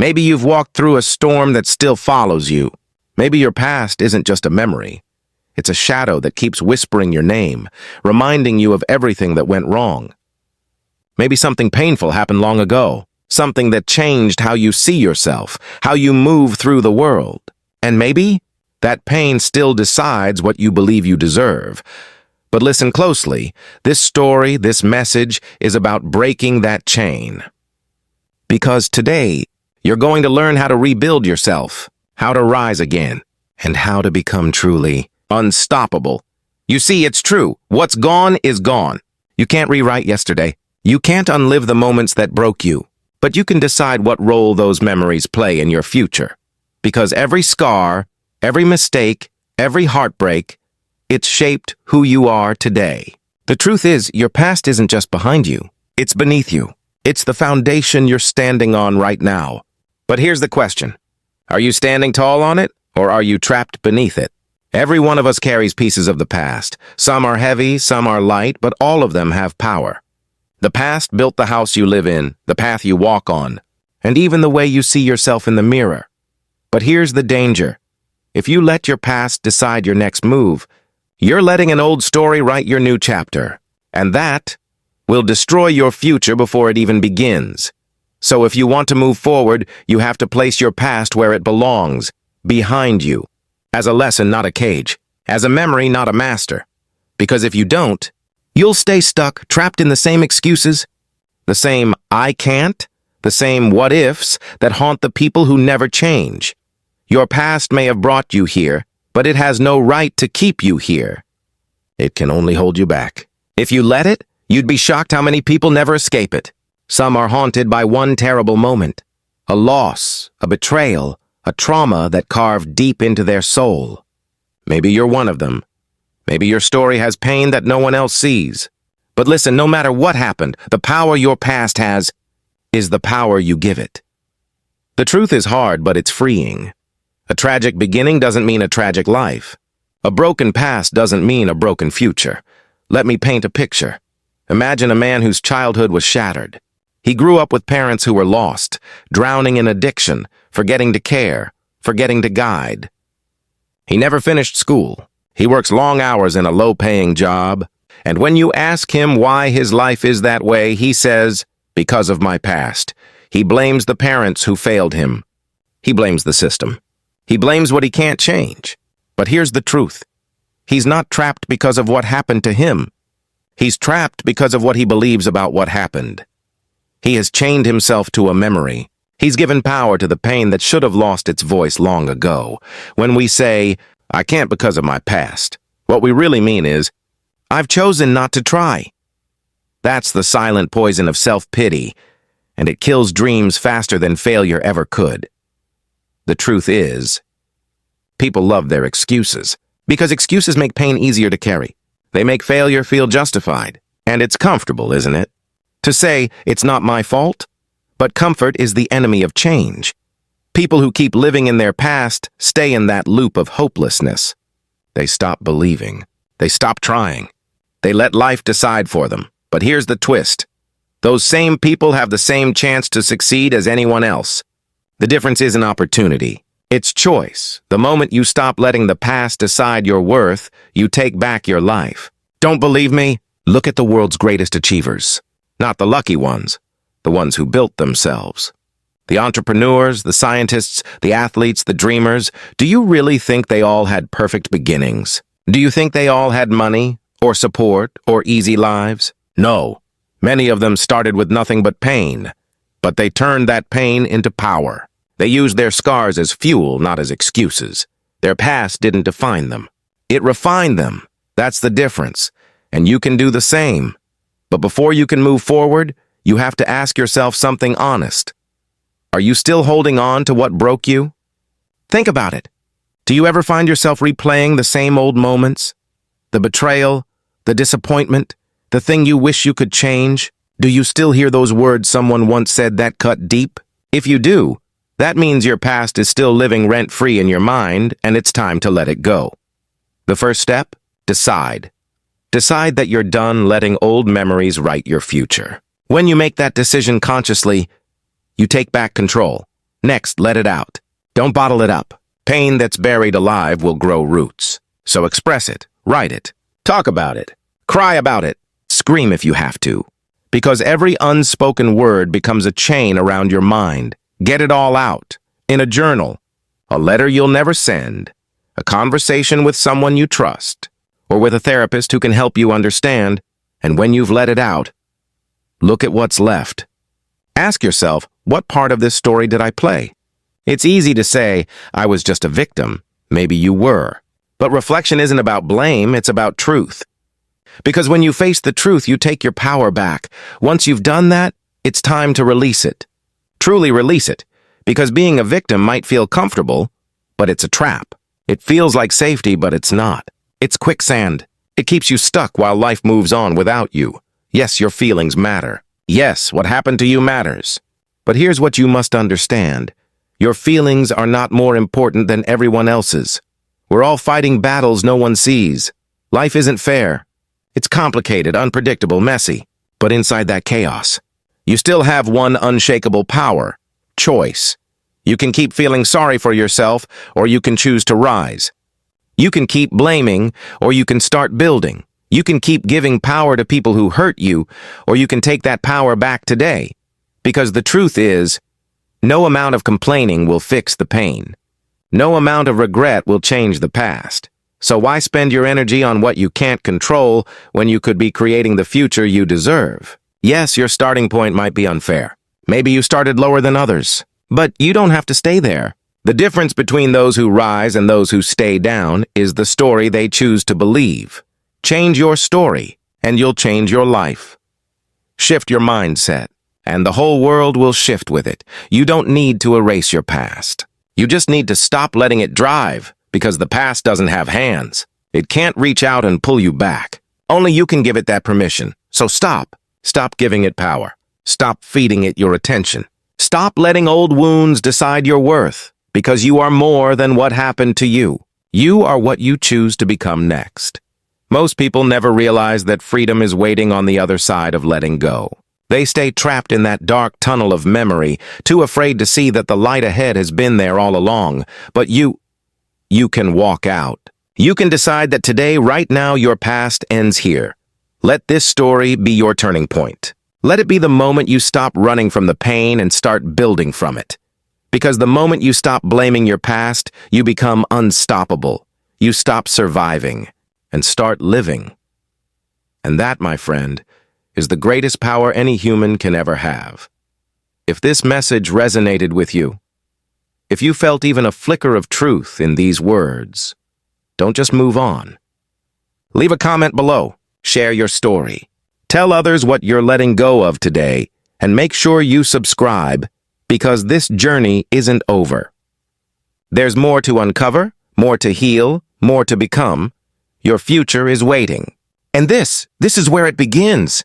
Maybe you've walked through a storm that still follows you. Maybe your past isn't just a memory. It's a shadow that keeps whispering your name, reminding you of everything that went wrong. Maybe something painful happened long ago, something that changed how you see yourself, how you move through the world. And maybe that pain still decides what you believe you deserve. But listen closely. This story, this message, is about breaking that chain. Because today, you're going to learn how to rebuild yourself, how to rise again, and how to become truly unstoppable. You see, it's true. What's gone is gone. You can't rewrite yesterday. You can't unlive the moments that broke you. But you can decide what role those memories play in your future. Because every scar, every mistake, every heartbreak, it's shaped who you are today. The truth is, your past isn't just behind you. It's beneath you. It's the foundation you're standing on right now. But here's the question. Are you standing tall on it, or are you trapped beneath it? Every one of us carries pieces of the past. Some are heavy, some are light, but all of them have power. The past built the house you live in, the path you walk on, and even the way you see yourself in the mirror. But here's the danger. If you let your past decide your next move, you're letting an old story write your new chapter, and that will destroy your future before it even begins. So if you want to move forward, you have to place your past where it belongs, behind you. As a lesson, not a cage. As a memory, not a master. Because if you don't, you'll stay stuck, trapped in the same excuses, the same I can't, the same what-ifs that haunt the people who never change. Your past may have brought you here, but it has no right to keep you here. It can only hold you back. If you let it, you'd be shocked how many people never escape it. Some are haunted by one terrible moment, a loss, a betrayal, a trauma that carved deep into their soul. Maybe you're one of them. Maybe your story has pain that no one else sees. But listen, no matter what happened, the power your past has is the power you give it. The truth is hard, but it's freeing. A tragic beginning doesn't mean a tragic life. A broken past doesn't mean a broken future. Let me paint a picture. Imagine a man whose childhood was shattered. He grew up with parents who were lost, drowning in addiction, forgetting to care, forgetting to guide. He never finished school. He works long hours in a low-paying job, and when you ask him why his life is that way, he says, because of my past. He blames the parents who failed him. He blames the system. He blames what he can't change. But here's the truth. He's not trapped because of what happened to him. He's trapped because of what he believes about what happened. He has chained himself to a memory. He's given power to the pain that should have lost its voice long ago. When we say, I can't because of my past, what we really mean is, I've chosen not to try. That's the silent poison of self-pity, and it kills dreams faster than failure ever could. The truth is, people love their excuses, because excuses make pain easier to carry. They make failure feel justified, and it's comfortable, isn't it? To say, it's not my fault, but comfort is the enemy of change. People who keep living in their past stay in that loop of hopelessness. They stop believing. They stop trying. They let life decide for them. But here's the twist. Those same people have the same chance to succeed as anyone else. The difference isn't opportunity. It's choice. The moment you stop letting the past decide your worth, you take back your life. Don't believe me? Look at the world's greatest achievers. Not the lucky ones, the ones who built themselves. The entrepreneurs, the scientists, the athletes, the dreamers, do you really think they all had perfect beginnings? Do you think they all had money, or support, or easy lives? No. Many of them started with nothing but pain, but they turned that pain into power. They used their scars as fuel, not as excuses. Their past didn't define them. It refined them. That's the difference. And you can do the same. But before you can move forward, you have to ask yourself something honest. Are you still holding on to what broke you? Think about it. Do you ever find yourself replaying the same old moments? The betrayal, the disappointment, the thing you wish you could change? Do you still hear those words someone once said that cut deep? If you do, that means your past is still living rent-free in your mind, and it's time to let it go. The first step? Decide. Decide that you're done letting old memories write your future. When you make that decision consciously, you take back control. Next, let it out. Don't bottle it up. Pain that's buried alive will grow roots. So express it, write it, talk about it, cry about it, scream if you have to. Because every unspoken word becomes a chain around your mind. Get it all out. In a journal, a letter you'll never send, a conversation with someone you trust, or with a therapist who can help you understand. And when you've let it out, look at what's left. Ask yourself, what part of this story did I play? It's easy to say, I was just a victim. Maybe you were. But reflection isn't about blame, it's about truth. Because when you face the truth, you take your power back. Once you've done that, it's time to release it. Truly release it. Because being a victim might feel comfortable, but it's a trap. It feels like safety, but it's not. It's quicksand. It keeps you stuck while life moves on without you. Yes, your feelings matter. Yes, what happened to you matters. But here's what you must understand. Your feelings are not more important than everyone else's. We're all fighting battles no one sees. Life isn't fair. It's complicated, unpredictable, messy. But inside that chaos, you still have one unshakable power: choice. You can keep feeling sorry for yourself, or you can choose to rise. You can keep blaming, or you can start building. You can keep giving power to people who hurt you, or you can take that power back today. Because the truth is, no amount of complaining will fix the pain. No amount of regret will change the past. So why spend your energy on what you can't control when you could be creating the future you deserve? Yes, your starting point might be unfair. Maybe you started lower than others. But you don't have to stay there. The difference between those who rise and those who stay down is the story they choose to believe. Change your story, and you'll change your life. Shift your mindset, and the whole world will shift with it. You don't need to erase your past. You just need to stop letting it drive, because the past doesn't have hands. It can't reach out and pull you back. Only you can give it that permission. So stop. Stop giving it power. Stop feeding it your attention. Stop letting old wounds decide your worth, because you are more than what happened to you. You are what you choose to become next. Most people never realize that freedom is waiting on the other side of letting go. They stay trapped in that dark tunnel of memory, too afraid to see that the light ahead has been there all along. But you can walk out. You can decide that today, right now, your past ends here. Let this story be your turning point. Let it be the moment you stop running from the pain and start building from it. Because the moment you stop blaming your past, you become unstoppable. You stop surviving and start living. And that, my friend, is the greatest power any human can ever have. If this message resonated with you, if you felt even a flicker of truth in these words, don't just move on. Leave a comment below. Share your story. Tell others what you're letting go of today, and make sure you subscribe, because this journey isn't over. There's more to uncover, more to heal, more to become. Your future is waiting. And this is where it begins.